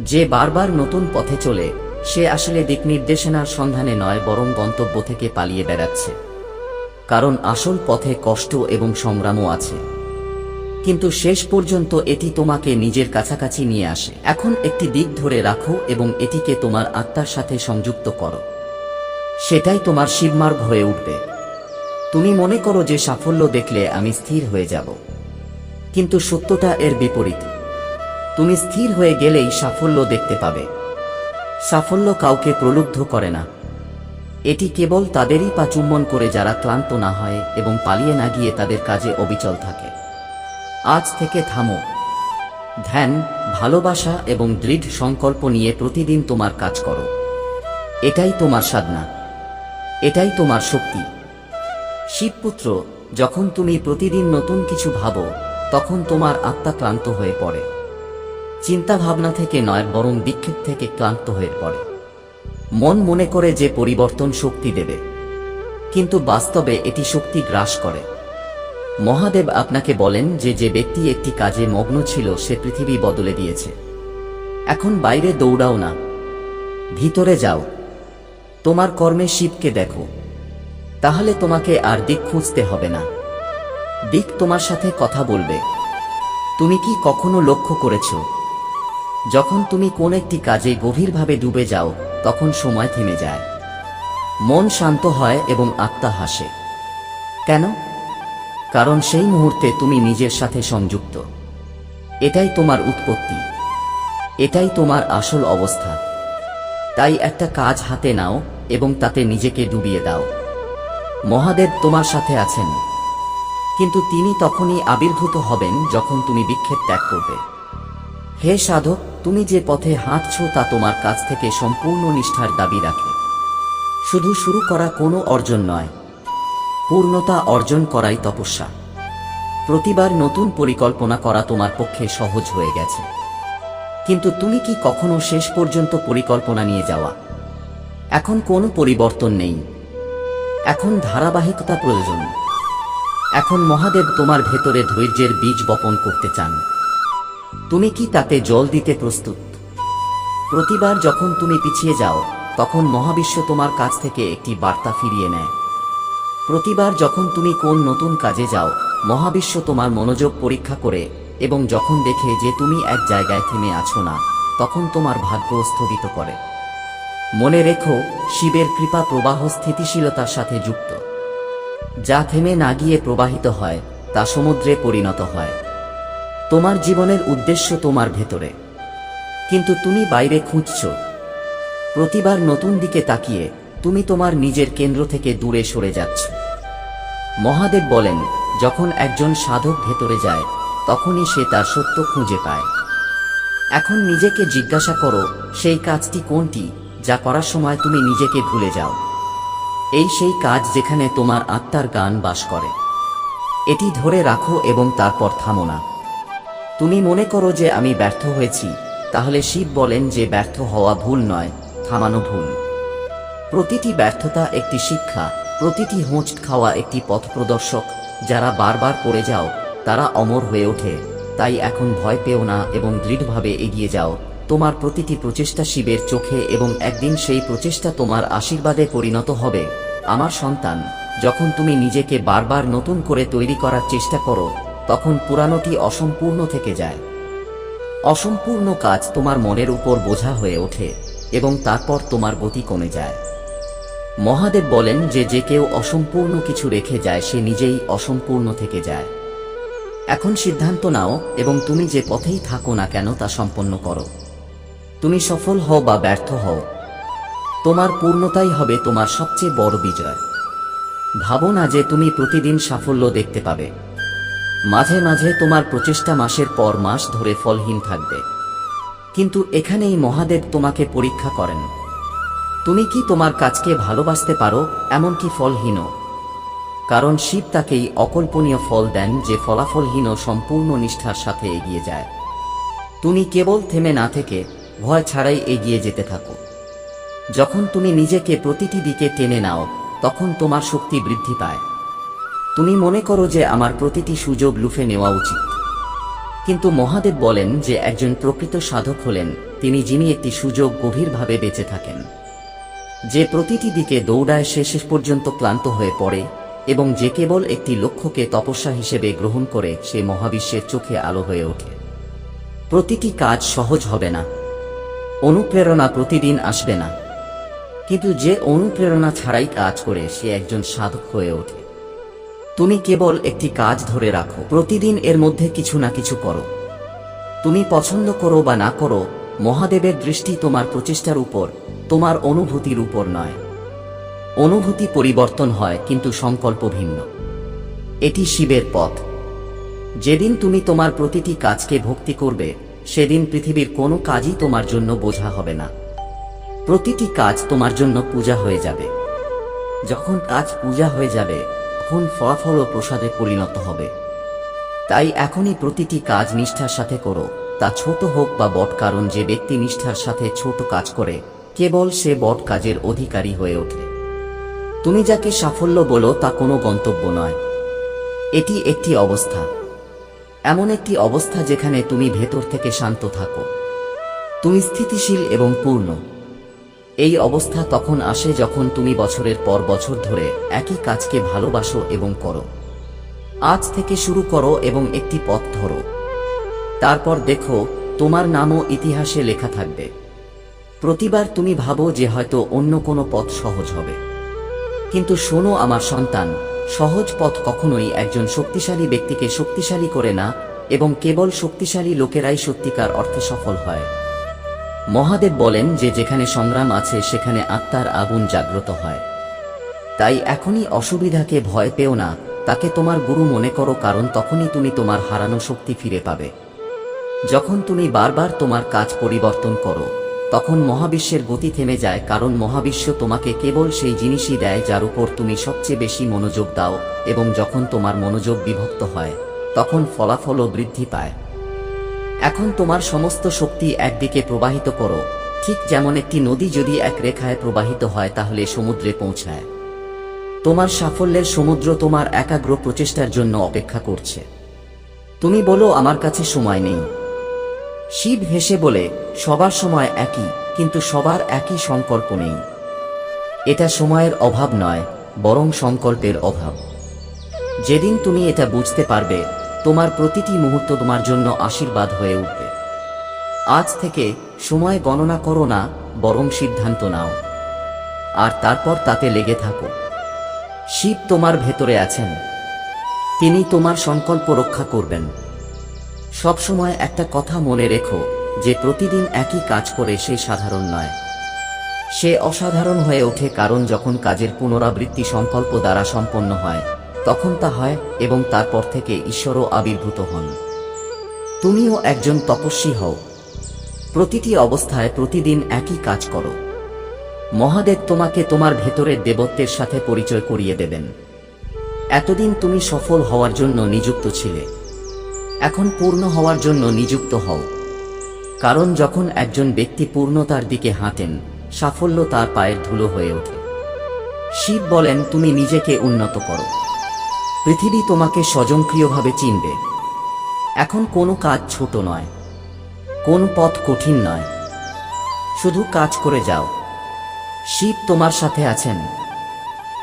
যে বারবার নতুন পথে চলে সে আসলে দিক নির্দেশনার সন্ধানে নয়, বরং গন্তব্য থেকে পালিয়ে বেড়াচ্ছে। কারণ আসল পথে কষ্ট এবং সংগ্রামও আছে, কিন্তু শেষ পর্যন্ত এটি তোমাকে নিজের কাছাকাছি নিয়ে আসে। এখন একটি দিক ধরে রাখো এবং এটিকে তোমার আত্মার সাথে সংযুক্ত করো, সেটাই তোমার শিবমার্গ হয়ে উঠবে। তুমি মনে করো যে সাফল্য দেখলে আমি স্থির হয়ে যাব, কিন্তু সত্যটা এর বিপরীত। তুমি স্থির হয়ে গেলেই সাফল্য দেখতে পাবে। সাফল্য কাউকে প্রলুব্ধ করে না, এটি কেবল তাদেরই পা চুম্বন করে যারা ক্লান্ত না হয় এবং পালিয়ে না গিয়ে তাদের কাজে অবিচল থাকে। আজ থেকে থামো, ধ্যান, ভালোবাসা এবং দৃঢ় সংকল্প নিয়ে প্রতিদিন তোমার কাজ করো। এটাই তোমার সাধনা, এটাই তোমার শক্তি। শিবপুত্র, যখন তুমি প্রতিদিন নতুন কিছু ভাবো তখন তোমার আত্মা ক্লান্ত হয়ে পড়ে। চিন্তা ভাবনা থেকে নয়, বরং বিক্ষেপ থেকে ক্লান্ত হয়ে পড়ে। মন মনে করে যে পরিবর্তন শক্তি দেবে, কিন্তু বাস্তবে এটি শক্তি গ্রাস করে। মহাদেব আপনাকে বলেন যে যে ব্যক্তি একটি কাজে মগ্ন ছিল সে পৃথিবী বদলে দিয়েছে। এখন বাইরে দৌড়াও না, ভিতরে যাও। তোমার কর্মে শিবকে দেখো, তাহলে তোমাকে আর দিক খুঁজতে হবে না। দিক তোমার সাথে কথা বলবে। তুমি কি কখনো লক্ষ্য করেছ, যখন তুমি কোন একটি কাজে গভীরভাবে ডুবে যাও তখন সময় থেমে যায়, মন শান্ত হয় এবং আত্মা হাসে? কেন? কারণ সেই মুহূর্তে তুমি নিজের সাথে সংযুক্ত। এটাই তোমার উৎপত্তি, এটাই তোমার আসল অবস্থা। তাই একটা কাজ হাতে নাও এবং তাতে নিজেকে ডুবিয়ে দাও। মহাদেব তোমার সাথে আছেন, কিন্তু তিনি তখনই আবির্ভূত হবেন যখন তুমি বিক্ষেপ ত্যাগ করবে। হে সাধক, তুমি যে পথে হাঁটছ তা তোমার কাছ থেকে সম্পূর্ণ নিষ্ঠার দাবি রাখে। শুধু শুরু করা কোনো অর্জন নয়, পূর্ণতা অর্জন করাই তপস্যা। প্রতিবার নতুন পরিকল্পনা করা তোমার পক্ষে সহজ হয়ে গেছে, কিন্তু তুমি কি কখনো শেষ পর্যন্ত পরিকল্পনা নিয়ে যাওয়া? এখন কোনো পরিবর্তন নেই, এখন ধারাবাহিকতা প্রয়োজন। এখন মহাদেব তোমার ভেতরে ধৈর্যের বীজ বপন করতে চান। তুমি কি তাতে জল দিতে প্রস্তুত? প্রতিবার যখন তুমি পিছিয়ে যাও তখন মহাবিশ্ব তোমার কাছ থেকে একটি বার্তা ফিরিয়ে নেয়। প্রতিবার যখন তুমি কোন নতুন কাজে যাও মহাবিশ্ব তোমার মনোযোগ পরীক্ষা করে, এবং যখন দেখে যে তুমি এক জায়গায় থেমে আছো না তখন তোমার ভাগ্য স্থগিত করে। মনে রেখো, শিবের কৃপা প্রবাহ স্থিতিশীলতার সাথে যুক্ত। যা থেমে না গিয়ে প্রবাহিত হয় তা সমুদ্রে পরিণত হয়। তোমার জীবনের উদ্দেশ্য তোমার ভেতরে, কিন্তু তুমি বাইরে খুঁজছ। প্রতিবার নতুন দিকে তাকিয়ে তুমি তোমার নিজের কেন্দ্র থেকে দূরে সরে যাচ্ছ। মহাদেব বলেন, যখন একজন সাধক ভেতরে যায় তখনই সে তার সত্য খুঁজে পায়। এখন নিজেকে জিজ্ঞাসা করো, সেই কাজটি কোনটি যা করার সময় তুমি নিজেকে ভুলে যাও? এই সেই কাজ যেখানে তোমার আত্মার গান বাস করে। এটি ধরে রাখো এবং তারপর থামো না। তুমি মনে করো যে আমি ব্যর্থ হয়েছি, তাহলে শিব বলেন যে ব্যর্থ হওয়া ভুল নয়, থামানো ভুল। প্রতিটি ব্যর্থতা একটি শিক্ষা, প্রতিটি হোঁচট খাওয়া একটি পথ প্রদর্শক। যারা বারবার পড়ে যাও তারা অমর হয়ে ওঠে। তাই এখন ভয় পেও না এবং দৃঢ়ভাবে এগিয়ে যাও। তোমার প্রতিটি প্রচেষ্টা শিবের চোখে, এবং একদিন সেই প্রচেষ্টা তোমার আশীর্বাদে পরিণত হবে। আমার সন্তান, যখন তুমি নিজেকে বারবার নতুন করে তৈরি করার চেষ্টা করো তখন পুরানোটি অসম্পূর্ণ থেকে যায়। অসম্পূর্ণ কাজ তোমার মনের উপর বোঝা হয়ে ওঠে এবং তারপর তোমার গতি কমে যায়। মহাদেব বলেন যে যে কেউ অসম্পূর্ণ কিছু রেখে যায় সে নিজেই অসম্পূর্ণ থেকে যায়। এখন সিদ্ধান্ত নাও এবং তুমি যে পথেই থাকো না কেন তা সম্পন্ন করো। তুমি সফল হও বা ব্যর্থ হও, তোমার পূর্ণতাই হবে তোমার সবচেয়ে বড় বিজয়। ভাবো না যে তুমি প্রতিদিন সাফল্য দেখতে পাবে। মাঝে মাঝে তোমার প্রচেষ্টা মাসের পর মাস ধরে ফলহীন থাকবে, কিন্তু এখানেই মহাদেব তোমাকে পরীক্ষা করেন। তুমি কি তোমার কাজকে ভালোবাসতে পারো, এমনকি ফলহীনও? কারণ শিব তাকেই অকল্পনীয় ফল দেন যে ফলাফলহীন ও সম্পূর্ণ নিষ্ঠার সাথে এগিয়ে যায়। তুমি কেবল থেমে না থেকে ভয় ছাড়াই এগিয়ে যেতে থাকো। যখন তুমি নিজেকে প্রতিটি দিকে টেনে নাও তখন তোমার শক্তি বৃদ্ধি পায়। তুমি মনে করো যে আমার প্রতিটি সুযোগ লুফে নেওয়া উচিত, কিন্তু মহাদেব বলেন যে একজন প্রকৃত সাধক হলেন যিনি একটি সুযোগ গভীরভাবে বেঁচে থাকেন, যে প্রতিটি দিকে দৌড়ায় সে শেষ পর্যন্ত ক্লান্ত হয়ে পড়ে, এবং যে কেবল একটি লক্ষ্যকে তপস্যা হিসেবে গ্রহণ করে সে মহাবিশ্বের চোখে আলো হয়ে ওঠে। প্রতিটি কাজ সহজ হবে না, অনুপ্রেরণা প্রতিদিন আসবে না, কিন্তু যে অনুপ্রেরণা ছাড়াই কাজ করে সে একজন সাধক হয়ে ওঠে। তুমি কেবল একটি কাজ ধরে রাখো, প্রতিদিন এর মধ্যে কিছু না কিছু করো। তুমি পছন্দ করো বা না করো, মহাদেবের দৃষ্টি তোমার প্রচেষ্টার উপর, তোমার অনুভূতির উপর নয়। অনুভূতি পরিবর্তন হয় কিন্তু সংকল্প ভিন্ন। এটি শিবের পথ। যেদিন তুমি তোমার প্রতিটি কাজকে ভক্তি করবে, সেদিন পৃথিবীর কোনো কাজই তোমার জন্য বোঝা হবে না। প্রতিটি কাজ তোমার জন্য পূজা হয়ে যাবে। যখন কাজ পূজা হয়ে যাবে, তখন ফলাফল ও প্রসাদে পরিণত হবে। তাই এখনই প্রতিটি কাজ নিষ্ঠার সাথে করো, তা ছোট হোক বা বড়, কারণ যে ব্যক্তি নিষ্ঠার সাথে ছোট কাজ করে কেবল সে বড় কাজের অধিকারী হয়ে ওঠে। তুমি যাকে সাফল্য বলো তা কোনো গন্তব্য নয়, এটি একটি অবস্থা। এমন একটি অবস্থা যেখানে তুমি ভেতর থেকে শান্ত থাকো, তুমি স্থিতিশীল এবং পূর্ণ। এই অবস্থা তখন আসে যখন তুমি বছরের পর বছর ধরে একই কাজকে ভালোবাসো এবং করো। আজ থেকে শুরু করো এবং একটি পথ ধরো। তারপর দেখো, তোমার নামও ইতিহাসে লেখা থাকবে। প্রতিবার তুমি ভাবো যে হয়তো অন্য কোনো পথ সহজ হবে, কিন্তু শোনো আমার সন্তান, সহজ পথ কখনোই একজন শক্তিশালী ব্যক্তিকে শক্তিশালী করে না, এবং কেবল শক্তিশালী লোকেরাই সত্যিকার অর্থে সফল হয়। মহাদেব বলেন যে যেখানে সংগ্রাম আছে সেখানে আত্মার আগুন জাগ্রত হয়। তাই এখনই অসুবিধাকে ভয় পেও না, তাকে তোমার গুরু মনে করো, কারণ তখনই তুমি তোমার হারানো শক্তি ফিরে পাবে। যখন তুমি বারবার তোমার কাজ পরিবর্তন করো, তখন মহাবিশ্বের গতি থেমে যায়, কারণ মহাবিশ্ব তোমাকে কেবল সেই জিনিসই দেয় যার উপর তুমি সবচেয়ে বেশি মনোযোগ দাও, এবং যখন তোমার মনোযোগ বিভক্ত হয়, তখন ফলাফলও বৃদ্ধি পায়। এখন তোমার সমস্ত শক্তি একদিকে প্রবাহিত করো, ঠিক যেমন একটি নদী যদি এক রেখায় প্রবাহিত হয় তাহলে সমুদ্রে পৌঁছায়। তোমার সাফল্যের সমুদ্র তোমার একাগ্র প্রচেষ্টার জন্য অপেক্ষা করছে। তুমি বলো আমার কাছে সময় নেই। শিব হেসে বলে, সবার সময় একই, কিন্তু সবার একই সংকল্প নেই। এটা সময়ের অভাব নয়, বরং সংকল্পের অভাব। যেদিন তুমি এটা বুঝতে পারবে, তোমার প্রতিটি মুহূর্ত তোমার জন্য আশীর্বাদ হয়ে উঠবে। আজ থেকে সময় গণনা করো না, বরং সিদ্ধান্ত নাও, আর তারপর তাতে লেগে থাকো। শিব তোমার ভেতরে আছেন, তিনি তোমার সংকল্প রক্ষা করবেন। সবসময় একটা কথা মনে রেখো, যে প্রতিদিন একই কাজ করে সে সাধারণ নয়, সে অসাধারণ হয়ে ওঠে, কারণ যখন কাজের পুনরাবৃত্তি সংকল্প দ্বারা সম্পন্ন হয়, তখন তা হয়, এবং তারপর থেকে ঈশ্বরও আবির্ভূত হন। তুমিও একজন তপস্বী হও। প্রতিটি অবস্থায় প্রতিদিন একই কাজ করো। মহাদেব তোমাকে তোমার ভেতরের দেবত্বের সাথে পরিচয় করিয়ে দেবেন। এতদিন তুমি সফল হওয়ার জন্য নিযুক্ত ছিলে, এখন পূর্ণ হওয়ার জন্য নিযুক্ত হও। কারণ যখন একজন ব্যক্তি পূর্ণতার দিকে হাঁটেন, সাফল্য তার পায়ের ধুলো হয়ে ওঠে। শিব বলেন, তুমি নিজেকে উন্নত করো, পৃথিবী তোমাকে স্বয়ংক্রিয়ভাবে চিনবে। এখন কোনো কাজ ছোট নয়, কোন পথ কঠিন নয়, শুধু কাজ করে যাও। শিব তোমার সাথে আছেন,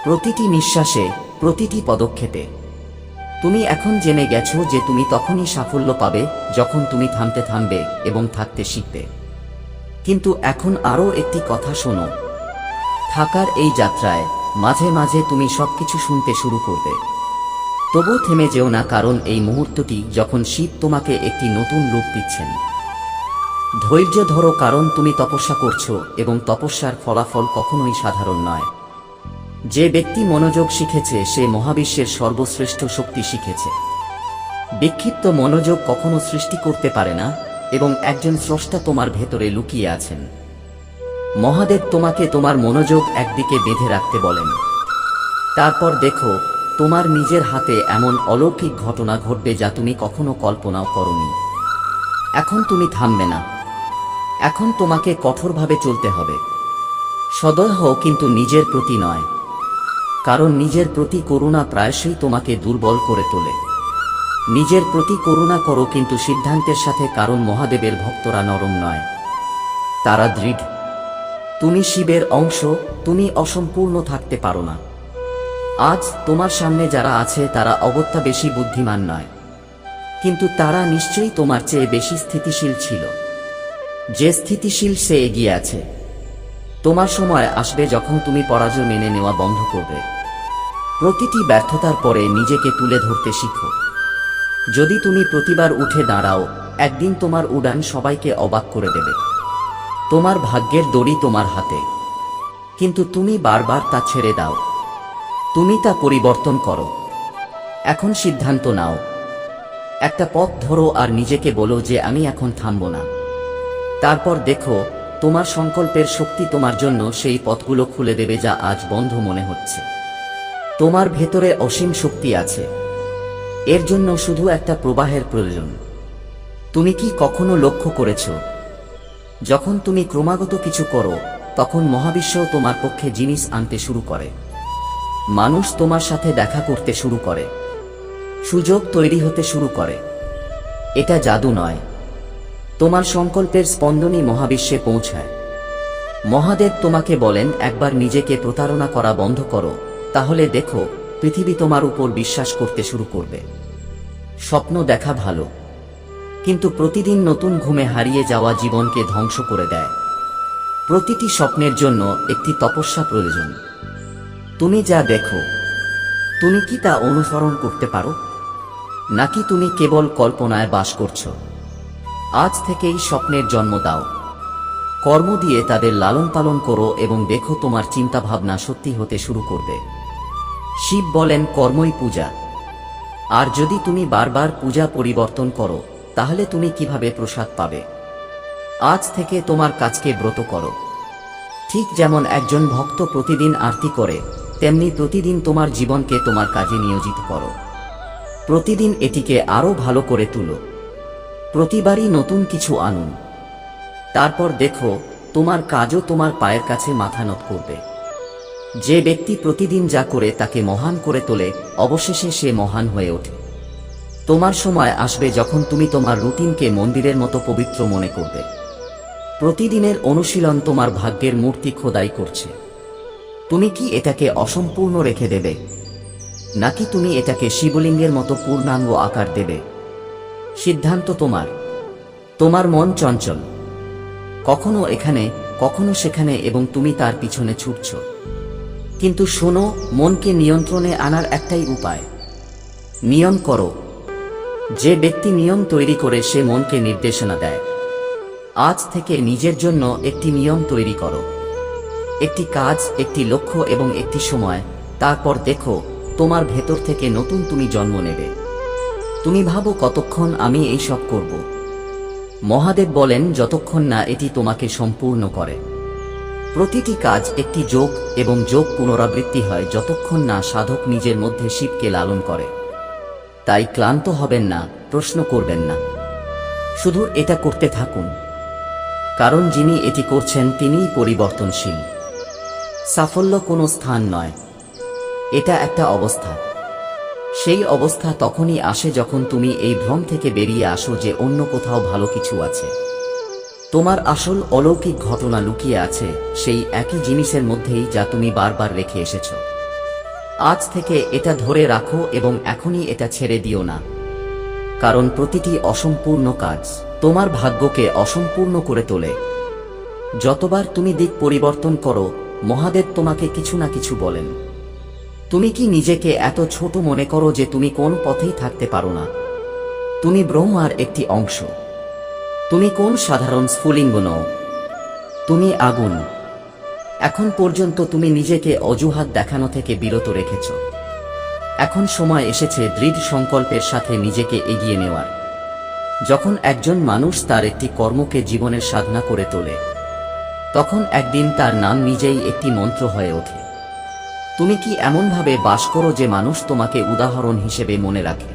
প্রতিটি নিঃশ্বাসে, প্রতিটি পদক্ষেপে। তুমি এখন জেনে গেছো যে তুমি তখনই সাফল্য পাবে যখন তুমি থামবে এবং থাকতে শিখবে। কিন্তু এখন আরও একটি কথা শোনো, থাকার এই যাত্রায় মাঝে মাঝে তুমি সবকিছু শুনতে শুরু করবে। তবু থেমে যেও না, কারণ এই মুহূর্তটি যখন শিব তোমাকে একটি নতুন রূপ দিচ্ছেন। ধৈর্য ধরো, কারণ তুমি তপস্যা করছো, এবং তপস্যার ফলাফল কখনোই সাধারণ নয়। যে ব্যক্তি মনোযোগ শিখেছে সে মহাবিশ্বের সর্বশ্রেষ্ঠ শক্তি শিখেছে। বিক্ষিপ্ত মনোযোগ কখনো সৃষ্টি করতে পারে না, এবং একজন স্রষ্টা তোমার ভেতরে লুকিয়ে আছেন। মহাদেব তোমাকে তোমার মনোযোগ একদিকে বেঁধে রাখতে বলেন। তারপর দেখো, তোমার নিজের হাতে এমন অলৌকিক ঘটনা ঘটবে যা তুমি কখনো কল্পনাও করোনি। এখন তুমি থামবে না, এখন তোমাকে কঠোরভাবে চলতে হবে। সদয় হও, কিন্তু নিজের প্রতি নয়। কারণ নিজের প্রতি করুণা প্রায়শই তোমাকে দুর্বল করে তোলে। নিজের প্রতি করুণা করো, কিন্তু সিদ্ধান্তের সাথে, কারণ মহাদেবের ভক্তরা নরম নয়, তারা দৃঢ়। তুমি শিবের অংশ, তুমি অসম্পূর্ণ থাকতে পারো না। আজ তোমার সামনে যারা আছে তারা অগত্যা বেশি বুদ্ধিমান নয়, কিন্তু তারা নিশ্চয়ই তোমার চেয়ে বেশি স্থিতিশীল ছিল। যে স্থিতিশীল সে এগিয়ে আছে। তোমার সময় আসবে যখন তুমি পরাজয় মেনে নেওয়া বন্ধ করবে। প্রতিটি ব্যর্থতার পরে নিজেকে তুলে ধরতে শিখো। যদি তুমি প্রতিবার উঠে দাঁড়াও, একদিন তোমার উড়ান সবাইকে অবাক করে দেবে। তোমার ভাগ্যের দড়ি তোমার হাতে, কিন্তু তুমি বারবার তা ছেড়ে দাও। তুমি তা পরিবর্তন করো। এখন সিদ্ধান্ত নাও, একটা পথ ধরো আর নিজেকে বলো যে আমি এখন থামব না। তারপর দেখো, তোমার সংকল্পের শক্তি তোমার জন্য সেই পথগুলো খুলে দেবে যা আজ বন্ধ মনে হচ্ছে। তোমার ভেতরে অসীম শক্তি আছে, এর জন্য শুধু একটা প্রবাহের প্রয়োজন। তুমি কি কখনো লক্ষ্য করেছ, যখন তুমি ক্রমাগত কিছু করো, তখন মহাবিশ্বও তোমার পক্ষে জিনিস আনতে শুরু করে। মানুষ তোমার সাথে দেখা করতে শুরু করে, সুযোগ তৈরি হতে শুরু করে। এটা জাদু নয়, তোমার সংকল্পের স্পন্দনই মহাবিশ্বে পৌঁছায়। মহাদেব তোমাকে বলেন, একবার নিজেকে প্রতারণা করা বন্ধ করো, তাহলে দেখো পৃথিবী তোমার উপর বিশ্বাস করতে শুরু করবে। স্বপ্ন দেখা ভালো, কিন্তু প্রতিদিন নতুন ঘুমে হারিয়ে যাওয়া জীবনকে ধ্বংস করে দেয়। প্রতিটি স্বপ্নের জন্য একটি তপস্যা প্রয়োজন। তুমি যা দেখো, তুমি কি তা অনুসরণ করতে পারো, নাকি তুমি কেবল কল্পনায় বাস করছো? আজ থেকেই স্বপ্নের জন্ম দাও, কর্ম দিয়ে তাদের লালন পালন করো এবং দেখো তোমার চিন্তাভাবনা সত্যি হতে শুরু করবে। শিব বলেন, কর্মই পূজা। আর যদি তুমি বারবার পূজা পরিবর্তন করো, তাহলে তুমি কিভাবে প্রসাদ পাবে? আজ থেকে তোমার কাজকে ব্রত করো। ঠিক যেমন একজন ভক্ত প্রতিদিন আরতি করে, তেমনি প্রতিদিন তোমার জীবনকে তোমার কাজে নিয়োজিত করো। প্রতিদিন এটিকে আরো ভালো করে তুলো। প্রতিবারই নতুন কিছু আনুন। তারপর দেখো, তোমার কাজও তোমার পায়ের কাছে মাথা নত করবে। যে ব্যক্তি প্রতিদিন যা করে তাকে মহান করে তোলে, অবশেষে সে মহান হয়ে ওঠে। তোমার সময় আসবে যখন তুমি তোমার রুটিনকে মন্দিরের মতো পবিত্র মনে করবে। প্রতিদিনের অনুশীলন তোমার ভাগ্যের মূর্তি খোদাই করছে। তুমি কি এটাকে অসম্পূর্ণ রেখে দেবে, নাকি তুমি এটাকে শিবলিঙ্গের মতো পূর্ণাঙ্গ আকার দেবে? সিদ্ধান্ত তোমার। তোমার মন চঞ্চল, কখনো এখানে কখনো সেখানে, এবং তুমি তার পিছনে ছুটছ। কিন্তু শোনো, মনকে নিয়ন্ত্রণে আনার একটাই উপায়, নিয়ম করো। যে ব্যক্তি নিয়ম তৈরি করে সে মনকে নির্দেশনা দেয়। আজ থেকে নিজের জন্য একটি নিয়ম তৈরি করো, একটি কাজ, একটি লক্ষ্য এবং একটি সময়। তারপর দেখো, তোমার ভেতর থেকে নতুন তুমি জন্ম নেবে। তুমি ভাবো, কতক্ষণ আমি এই সব করব? মহাদেব বলেন, যতক্ষণ না এটি তোমাকে সম্পূর্ণ করে। প্রতিটি কাজ একটি যোগ, এবং যোগ পুনরাবৃত্তি হয় যতক্ষণ না সাধক নিজের মধ্যে শিবকে লালন করে। তাই ক্লান্ত হবেন না, প্রশ্ন করবেন না, শুধু এটা করতে থাকুন। কারণ যিনি এটি করছেন তিনিই পরিবর্তনশীল। সাফল্য কোনো স্থান নয়, এটা একটা অবস্থা। সেই অবস্থা তখনই আসে যখন তুমি এই ভ্রম থেকে বেরিয়ে আসো যে অন্য কোথাও ভালো কিছু আছে। তোমার আসল অলৌকিক ঘটনা লুকিয়ে আছে সেই একই জিনিসের মধ্যেই যা তুমি বারবার রেখে এসেছো। আজ থেকে এটা ধরে রাখো এবং এখনই এটা ছেড়ে দিও না। কারণ প্রতিটি অসম্পূর্ণ কাজ তোমার ভাগ্যকে অসম্পূর্ণ করে তোলে। যতবার তুমি দিক পরিবর্তন করো, মহাদেব তোমাকে কিছু না কিছু বলেন। তুমি কি নিজেকে এত ছোট মনে করো যে তুমি কোন পথেই থাকতে পারো না? তুমি ব্রহ্মার একটি অংশ। তুমি কোন সাধারণ স্ফুলিঙ্গ নও, তুমি আগুন। এখন পর্যন্ত তুমি নিজেকে অজুহাত দেখানো থেকে বিরত রেখেছ। এখন সময় এসেছে দৃঢ় সংকল্পের সাথে নিজেকে এগিয়ে নেওয়ার। যখন একজন মানুষ তার একটি কর্মকে জীবনের সাধনা করে তোলে, তখন একদিন তার নাম নিজেই একটি মন্ত্র হয়ে ওঠে। তুমি কি এমনভাবে বাস করো যে মানুষ তোমাকে উদাহরণ হিসেবে মনে রাখে?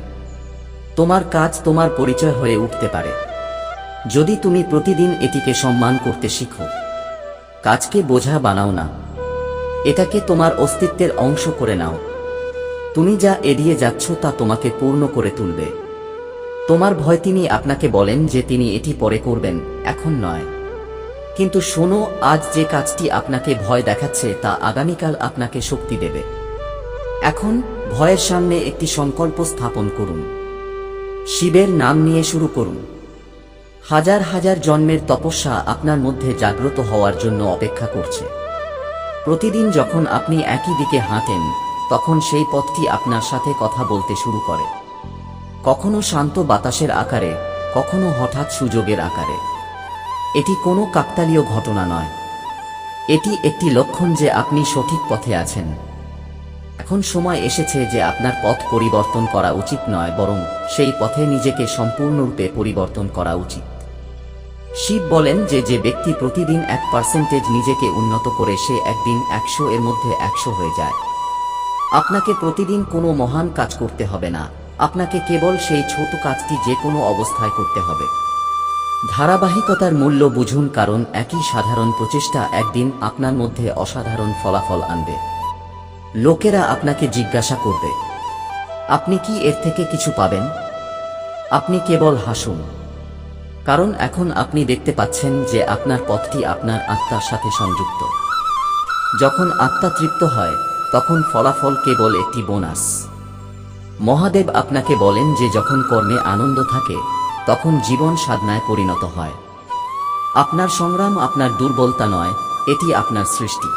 তোমার কাজ তোমার পরিচয় হয়ে উঠতে পারে, যদি তুমি প্রতিদিন এটিকে সম্মান করতে শিখো। কাজকে বোঝা বানাও না, এটাকে তোমার অস্তিত্বের অংশ করে নাও। তুমি যা এড়িয়ে যাচ্ছ তা তোমাকে পূর্ণ করে তুলবে। তোমার ভয়, তিনি আপনাকে বলেন যে তিনি এটি পরে করবেন, এখন নয়। কিন্তু শোনো, আজ যে কাজটি আপনাকে ভয় দেখাচ্ছে তা আগামীকাল আপনাকে শক্তি দেবে। এখন ভয়ের সামনে একটি সংকল্প স্থাপন করুন। শিবের নাম নিয়ে শুরু করুন। হাজার হাজার জন্মের তপস্যা আপনার মধ্যে জাগ্রত হওয়ার জন্য অপেক্ষা করছে। প্রতিদিন যখন আপনি একই দিকে হাঁটেন, তখন সেই পথটি আপনার সাথে কথা বলতে শুরু করে। কখনো শান্ত বাতাসের আকারে, কখনো হঠাৎ সুযোগের আকারে। এটি কোনো কাকতালীয় ঘটনা নয়, এটি একটি লক্ষণ যে আপনি সঠিক পথে আছেন। এখন সময় এসেছে যে আপনার পথ পরিবর্তন করা উচিত নয়, বরং সেই পথে নিজেকে সম্পূর্ণরূপে পরিবর্তন করা উচিত। শিব বলেন যে যে ব্যক্তি প্রতিদিন 1% নিজেকে উন্নত করে সে একদিন 100 এর মধ্যে 100 হয়ে যায়। আপনাকে প্রতিদিন কোনো মহান কাজ করতে হবে না, আপনাকে কেবল সেই ছোট কাজটি যে কোনো অবস্থায় করতে হবে। ধারাবাহিকতার মূল্য বুঝুন, কারণ একই সাধারণ প্রচেষ্টা একদিন আপনার মধ্যে অসাধারণ ফলাফল আনবে। লোকেরা আপনাকে জিজ্ঞাসা করবে, আপনি কি এর থেকে কিছু পাবেন? আপনি কেবল হাসুন, কারণ এখন আপনি দেখতে পাচ্ছেন যে আপনার পথটি আপনার আত্মার সাথে সংযুক্ত। যখন আত্মা তৃপ্ত হয়, তখন ফলাফল কেবল একটি বোনাস। মহাদেব আপনাকে বলেন যে যখন কর্মে আনন্দ থাকে, তখন জীবন সাধনায় পরিণত হয়। আপনার সংগ্রাম আপনার দুর্বলতা নয়, এটি আপনার সৃষ্টি।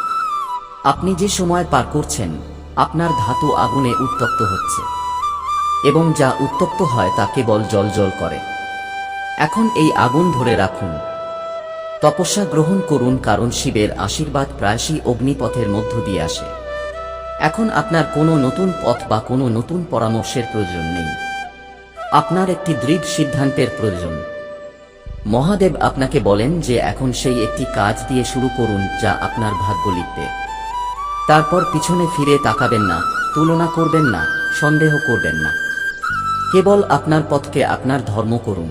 আপনি যে সময় পার করছেন, আপনার ধাতু আগুনে উত্তপ্ত হচ্ছে, এবং যা উত্তপ্ত হয় তা কেবল জ্বলজ্বল করে। এখন এই আগুন ধরে রাখুন, তপস্যা গ্রহণ করুন, কারণ শিবের আশীর্বাদ প্রায়শই অগ্নিপথের মধ্য দিয়ে আসে। এখন আপনার কোনো নতুন পথ বা কোনো নতুন পরামর্শের প্রয়োজন নেই, আপনার একটি দৃঢ় সিদ্ধান্তের প্রয়োজন। মহাদেব আপনাকে বলেন যে এখন সেই একটি কাজ দিয়ে শুরু করুন যা আপনার ভাগ্য লিখবে। তারপর পিছনে ফিরে তাকাবেন না, তুলনা করবেন না, সন্দেহ করবেন না। কেবল আপনার পথকে আপনার ধর্ম করুন।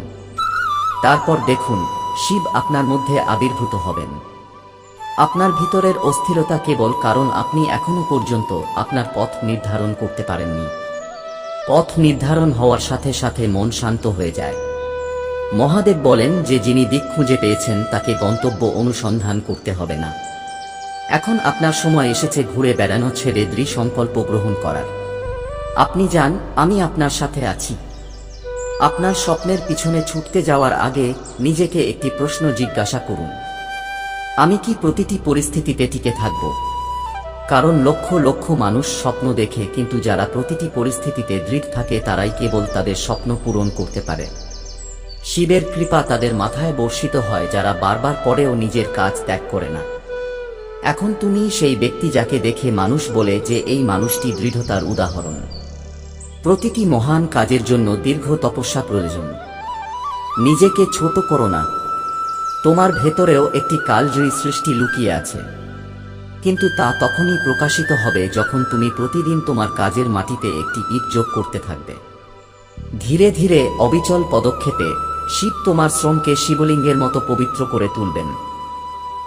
তারপর দেখুন, শিব আপনার মধ্যে আবির্ভূত হবেন। আপনার ভিতরের অস্থিরতা কেবল কারণ আপনি এখনো পর্যন্ত আপনার পথ নির্ধারণ করতে পারেননি। পথ নির্ধারণ হওয়ার সাথে সাথে মন শান্ত হয়ে যায়। মহাদেব বলেন যে যিনি দিক খুঁজে পেয়েছেন তাকে গন্তব্য অনুসন্ধান করতে হবে না। এখন আপনার সময় এসেছে ঘুরে বেড়ানো ছেড়ে দৃঢ় সংকল্প গ্রহণ করার। আপনি যান, আমি আপনার সাথে আছি। আপনার স্বপ্নের পিছনে ছুটতে যাওয়ার আগে নিজেকে একটি প্রশ্ন জিজ্ঞাসা করুন, আমি কি প্রতিটি পরিস্থিতিতে টিকে থাকব? কারণ লক্ষ লক্ষ মানুষ স্বপ্ন দেখে, কিন্তু যারা প্রতিটি পরিস্থিতিতে দৃঢ় থাকে তারাই কেবল তাদের স্বপ্ন পূরণ করতে পারে। শিবের কৃপা তাদের মাথায় বর্ষিত হয় যারা বারবার পরেও নিজের কাজ ত্যাগ করে না। এখন তুমি সেই ব্যক্তি যাকে দেখে মানুষ বলে যে এই মানুষটি দৃঢ়তার উদাহরণ। প্রতিটি মহান কাজের জন্য দীর্ঘ তপস্যা প্রয়োজন। নিজেকে ছোট করো না। তোমার ভেতরেও একটি কালজয়ী সৃষ্টি লুকিয়ে আছে, কিন্তু তা তখনই প্রকাশিত হবে যখন তুমি প্রতিদিন তোমার কাজের মাটিতে একটি ইট যোগ করতে থাকবে। ধীরে ধীরে অবিচল পদক্ষেপে শিব তোমার শ্রমকে শিবলিঙ্গের মতো পবিত্র করে তুলবেন।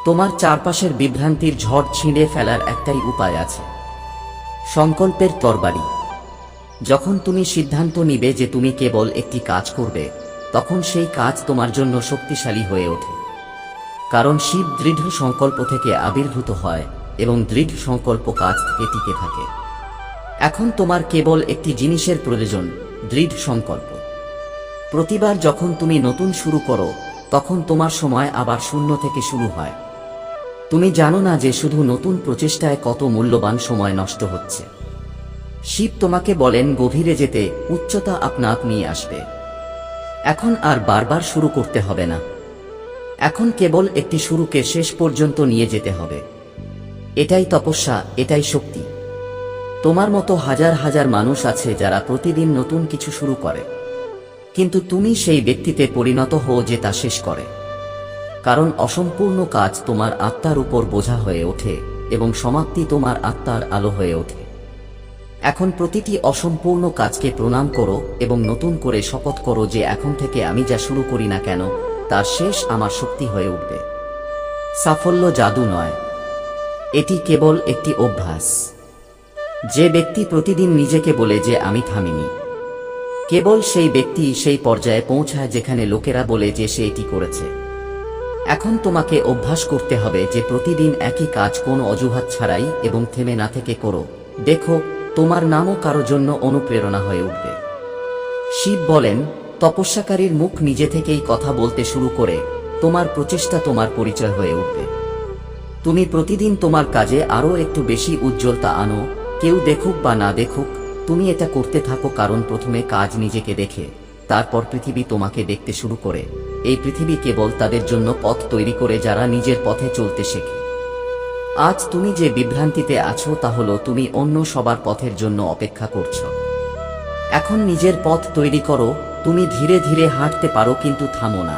তোমার চারপাশের বিভ্রান্তির ঝড় ছিঁড়ে ফেলার একটাই উপায় আছে, সংকল্পের তরবারি। যখন তুমি সিদ্ধান্ত নিবে যে তুমি কেবল একটি কাজ করবে, তখন সেই কাজ তোমার জন্য শক্তিশালী হয়ে ওঠে। কারণ শিব দৃঢ় সংকল্প থেকে আবির্ভূত হয় এবং দৃঢ় সংকল্প কাজ থেকে টিকে থাকে। এখন তোমার কেবল একটি জিনিসের প্রয়োজন, দৃঢ় সংকল্প। প্রতিবার যখন তুমি নতুন শুরু করো, তখন তোমার সময় আবার শূন্য থেকে শুরু হয়। তুমি জানো না যে শুধু নতুন প্রচেষ্টায় কত মূল্যবান সময় নষ্ট হচ্ছে। শিব তোমাকে বলেন গভীরে যেতে, উচ্চতা আপনা আপনি আসবে। এখন আর বারবার শুরু করতে হবে না। এখন কেবল একটি শুরুকে শেষ পর্যন্ত নিয়ে যেতে হবে। এটাই তপস্যা, এটাই শক্তি। তোমার মতো হাজার হাজার মানুষ আছে যারা প্রতিদিন নতুন কিছু শুরু করে, কিন্তু তুমি সেই ব্যক্তিতে পরিণত হও যে তা শেষ করে। কারণ অসম্পূর্ণ কাজ তোমার আত্মার উপর বোঝা হয়ে ওঠে এবং সমাপ্তি তোমার আত্মার আলো হয়ে ওঠে। এখন প্রতিটি অসম্পূর্ণ কাজকে প্রণাম করো এবং নতুন করে শপথ করো যে এখন থেকে আমি যা শুরু করি না কেন, তার শেষ আমার শক্তি হয়ে উঠবে। সাফল্য জাদু নয়, এটি কেবল একটি অভ্যাস। যে ব্যক্তি প্রতিদিন নিজেকে বলে যে আমি থামিনি, কেবল সেই ব্যক্তি সেই পর্যায়ে পৌঁছায় যেখানে লোকেরা বলে যে সে এটি করেছে। এখন তোমাকে অভ্যাস করতে হবে যে প্রতিদিন একই কাজ কোনো অজুহাত ছাড়াই এবং থেমে না থেকে করো। দেখো, তোমার নামও কারো জন্য অনুপ্রেরণা হয়ে উঠবে। শিব বলেন, তপস্যাকারীর মুখ নিজে থেকেই কথা বলতে শুরু করে, তোমার প্রচেষ্টা তোমার পরিচয় হয়ে উঠবে। তুমি প্রতিদিন তোমার কাজে আরও একটু বেশি উজ্জ্বলতা আনো। কেউ দেখুক বা না দেখুক, তুমি এটা করতে থাকো, কারণ প্রথমে কাজ নিজেকে দেখে, তারপর পৃথিবী তোমাকে দেখতে শুরু করে। এই পৃথিবী কেবল তাদের জন্য পথ তৈরি করে যারা নিজের পথে চলতে শেখে। আজ তুমি যে বিভ্রান্তিতে আছো তা হলো তুমি অন্য সবার পথের জন্য অপেক্ষা করছো। এখন নিজের পথ তৈরি করো। তুমি ধীরে ধীরে হাঁটতে পারো, কিন্তু থামো না।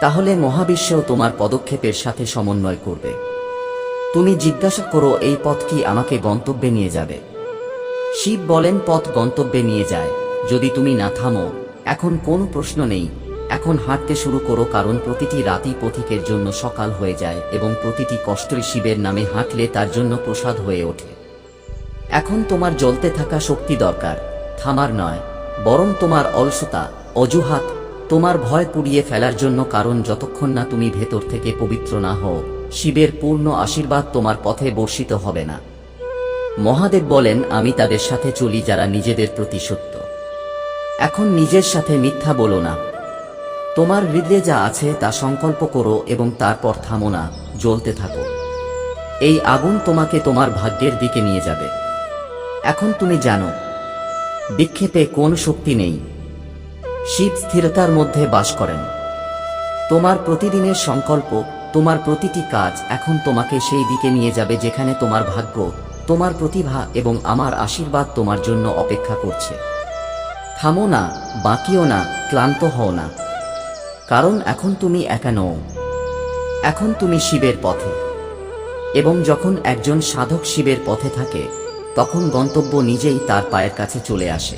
তাহলে মহাবিশ্বও তোমার পদক্ষেপের সাথে সমন্বয় করবে। তুমি জিজ্ঞাসা করো, এই পথ কি আমাকে গন্তব্যে নিয়ে যাবে? শিব বলেন, পথ গন্তব্যে নিয়ে যায়, যদি তুমি না থামো। এখন কোনো প্রশ্ন নেই, এখন হাঁটতে শুরু করো, কারণ প্রতিটি রাতই পথিকের জন্য সকাল হয়ে যায় এবং প্রতিটি কষ্টই শিবের নামে হাঁটলে তার জন্য প্রসাদ হয়ে ওঠে। এখন তোমার জ্বলতে থাকা শক্তি দরকার, থামার নয়, বরং তোমার অলসতা, অজুহাত, তোমার ভয় পুড়িয়ে ফেলার জন্য, কারণ যতক্ষণ না তুমি ভেতর থেকে পবিত্র না হও, শিবের পূর্ণ আশীর্বাদ তোমার পথে বর্ষিত হবে না। মহাদেব বলেন, আমি তাদের সাথে চলি যারা নিজেদের প্রতি সত্য। এখন নিজের সাথে মিথ্যা বলো না। তোমার হৃদয়ে যা আছে তা সংকল্প করো এবং তারপর থামো না, জ্বলতে থাকো। এই আগুন তোমাকে তোমার ভাগ্যের দিকে নিয়ে যাবে। এখন তুমি জানো, বিক্ষেপে কোন শক্তি নেই। শিব স্থিরতার মধ্যে বাস করেন। তোমার প্রতিদিনের সংকল্প, তোমার প্রতিটি কাজ এখন তোমাকে সেই দিকে নিয়ে যাবে যেখানে তোমার ভাগ্য, তোমার প্রতিভা এবং আমার আশীর্বাদ তোমার জন্য অপেক্ষা করছে। থামো না, বাঁকিও না, ক্লান্ত হও না, কারণ এখন তুমি একা নও। এখন তুমি শিবের পথে। এবং যখন একজন সাধক শিবের পথে থাকে, তখন গন্তব্য নিজেই তার পায়ের কাছে চলে আসে।